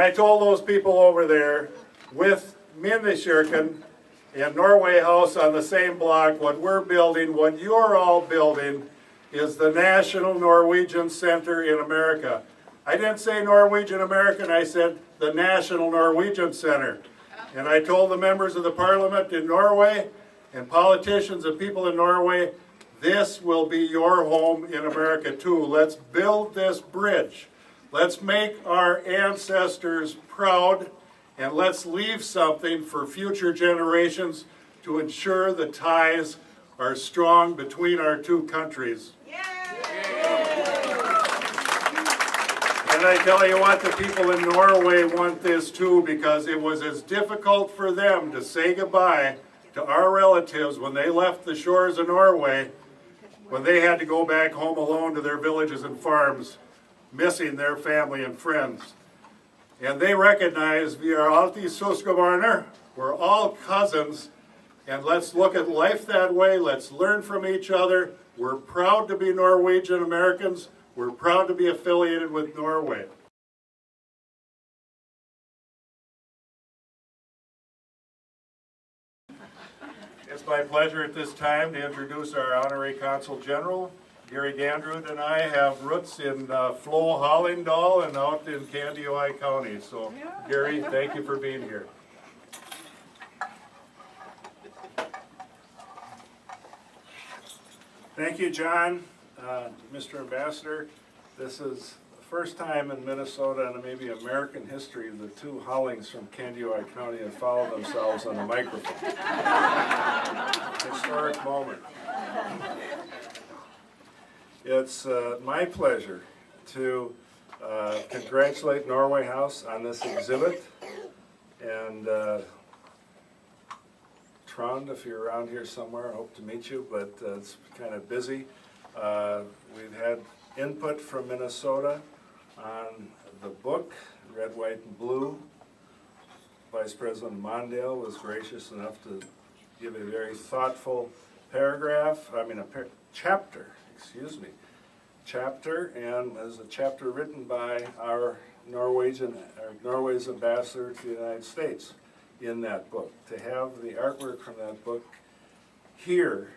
I told those people over there, with Mpls and Norway House on the same block, what we're building, what you're all building, is the National Norwegian Center in America. I didn't say Norwegian American, I said the National Norwegian Center. And I told the members of the parliament in Norway and politicians and people in Norway, this will be your home in America too. Let's build this bridge. Let's make our ancestors proud, and let's leave something for future generations to ensure the ties are strong between our two countries. And I tell you what, the people in Norway want this too, because it was as difficult for them to say goodbye to our relatives when they left the shores of Norway, when they had to go back home alone to their villages and farms, missing their family and friends. And they recognize we are alltid søskenbarn, we're all cousins, and let's look at life that way, let's learn from each other. We're proud to be Norwegian Americans. We're proud to be affiliated with Norway. It's my pleasure at this time to introduce our Honorary Consul General. Gary Gandrud and I have roots in Flo Hallingdal and out in Kandioi County. So, Gary, thank you for being here. Thank you, John. Mr. Ambassador, this is the first time in Minnesota and maybe American history the two Hollings from Kandioi County have followed themselves on a microphone. Historic moment. It's my pleasure to congratulate Norway House on this exhibit. And Trond, if you're around here somewhere, I hope to meet you, but it's kind of busy. We've had input from Minnesota on the book, Red, White, and Blue. Vice President Mondale was gracious enough to give a very thoughtful chapter, and as a chapter written by our Norway's ambassador to the United States in that book. To have the artwork from that book here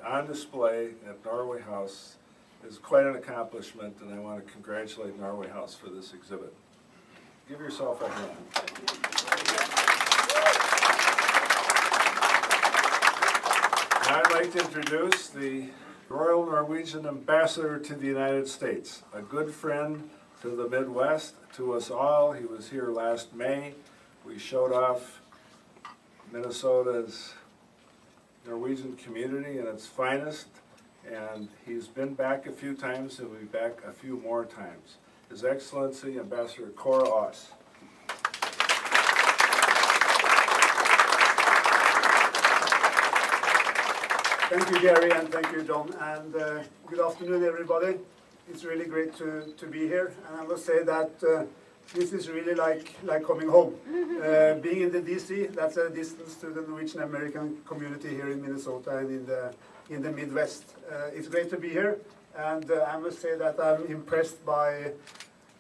on display at Norway House is quite an accomplishment, and I want to congratulate Norway House for this exhibit. Give yourself a hand. Now I'd like to introduce the Royal Norwegian Ambassador to the United States, a good friend to the Midwest, to us all. He was here last May. We showed off Minnesota's Norwegian community in its finest, and he's been back a few times and will be back a few more times. His Excellency Ambassador Kåre Aas. Thank you, Gary, and thank you, John, and good afternoon, everybody. It's really great to be here, and I must say that this is really like coming home. Being in the DC, that's a distance to the Norwegian American community here in Minnesota and in the Midwest. It's great to be here, and I must say that I'm impressed by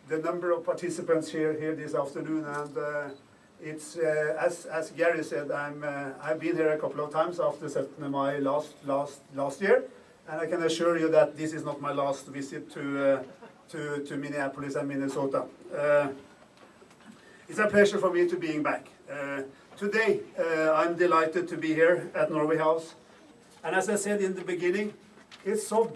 the number of participants here this afternoon, and it's as Gary said, I've been here a couple of times after 7th May last year, and I can assure you that this is not my last visit to Minneapolis and Minnesota. It's a pleasure for me to being back. Today, I'm delighted to be here at Norway House. And as I said in the beginning, it's so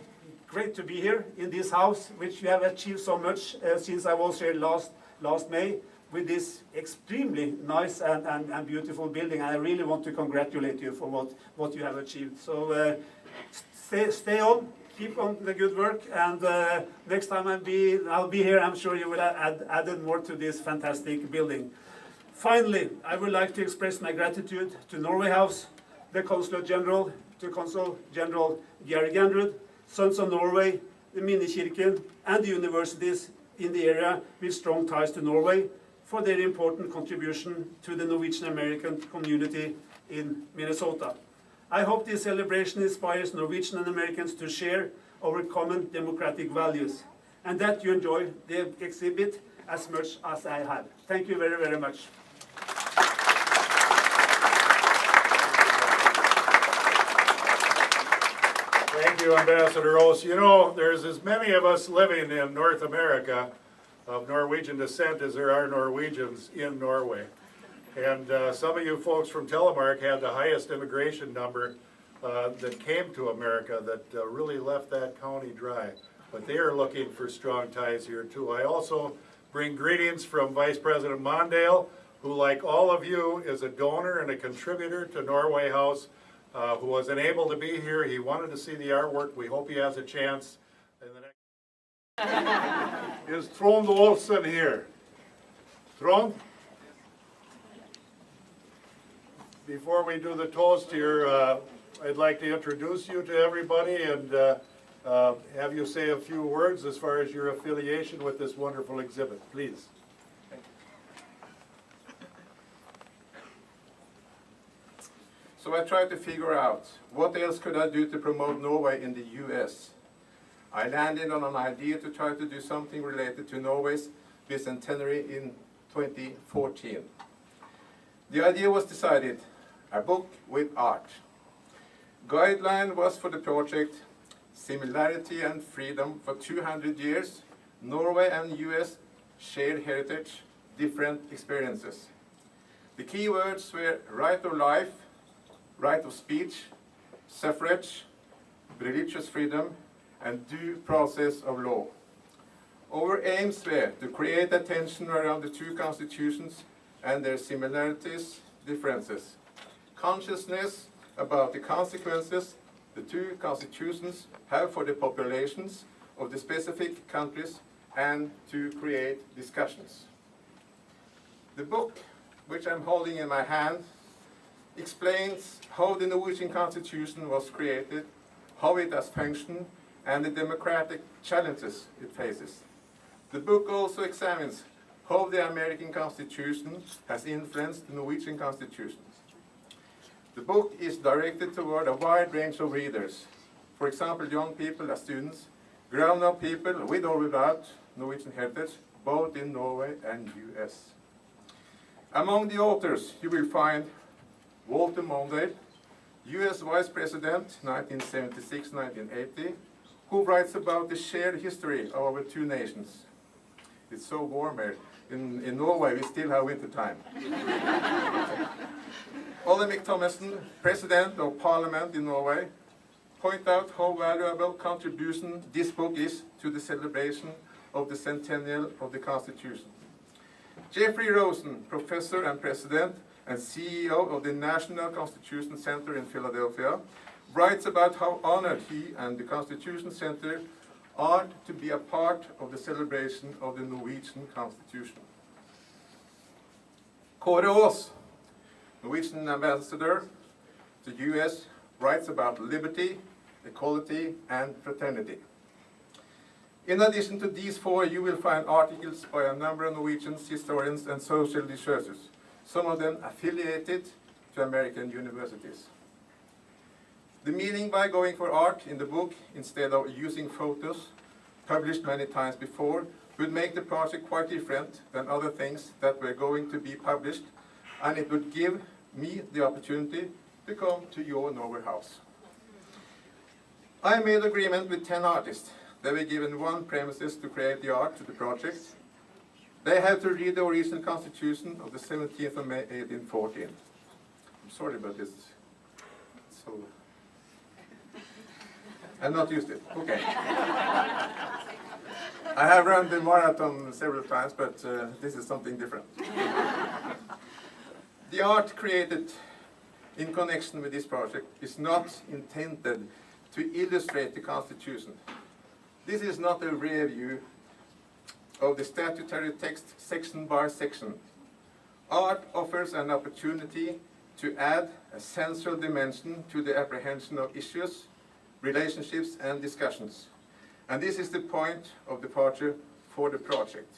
great to be here in this house, which we have achieved so much since I was here last May with this extremely nice and beautiful building. And I really want to congratulate you for what you have achieved. So stay on. Keep on the good work, and next time I'll be here, I'm sure you will add more to this fantastic building. Finally, I would like to express my gratitude to Norway House, the Consulate General, to Consul General Gary Gandrud, Sons of Norway, the Minnekirken, and the universities in the area with strong ties to Norway for their important contribution to the Norwegian American community in Minnesota. I hope this celebration inspires Norwegian and Americans to share our common democratic values, and that you enjoy the exhibit as much as I have. Thank you very, very much. Thank you, Ambassador Oos. You know, there's as many of us living in North America of Norwegian descent as there are Norwegians in Norway. And some of you folks from Telemark had the highest immigration number that came to America that really left that county dry. But they are looking for strong ties here too. I also bring greetings from Vice President Mondale, who, like all of you, is a donor and a contributor to Norway House, who was unable to be here. He wanted to see the artwork. We hope he has a chance. In the next is Trond Olsen here? Trond? Before we do the toast here, I'd like to introduce you to everybody and have you say a few words as far as your affiliation with this wonderful exhibit, please. So I tried to figure out what else could I do to promote Norway in the US. I landed on an idea to try to do something related to Norway's bicentenary in 2014. The idea was decided, a book with art. Guideline was for the project, Similarity and Freedom for 200 years, Norway and US shared heritage, different experiences. The key words were right of life, right of speech, suffrage, religious freedom, and due process of law. Our aims were to create attention around the two constitutions and their similarities, differences. Consciousness about the consequences the two constitutions have for the populations of the specific countries and to create discussions. The book, which I'm holding in my hand, explains how the Norwegian Constitution was created, how it has functioned, and the democratic challenges it faces. The book also examines how the American Constitution has influenced the Norwegian Constitution. The book is directed toward a wide range of readers. For example, young people as students, grown-up people with or without Norwegian heritage, both in Norway and US. Among the authors, you will find Walter Mondale, US Vice President, 1976-1980, who writes about the shared history of our two nations. It's so warm here. In Norway, we still have winter time. Olemic Thomassen, President of Parliament in Norway, point out how valuable contribution this book is to the celebration of the centennial of the Constitution. Jeffrey Rosen, Professor and President and CEO of the National Constitution Center in Philadelphia, writes about how honored he and the Constitution Center are to be a part of the celebration of the Norwegian Constitution. Kåre Aas, Norwegian ambassador to the US, writes about liberty, equality, and fraternity. In addition to these four, you will find articles by a number of Norwegians, historians, and social researchers, some of them affiliated to American universities. The meaning by going for art in the book, instead of using photos published many times before, would make the project quite different than other things that were going to be published, and it would give me the opportunity to come to your Norway House. I made agreement with 10 artists. They were given one premises to create the art to the project. They had to read the original constitution of the 17th of May, 1814. I'm sorry about this. So, I've not used it. Okay. I have run the marathon several times, but this is something different. The art created in connection with this project is not intended to illustrate the Constitution. This is not a review of the statutory text section by section. Art offers an opportunity to add a central dimension to the apprehension of issues, relationships, and discussions. And this is the point of departure for the project.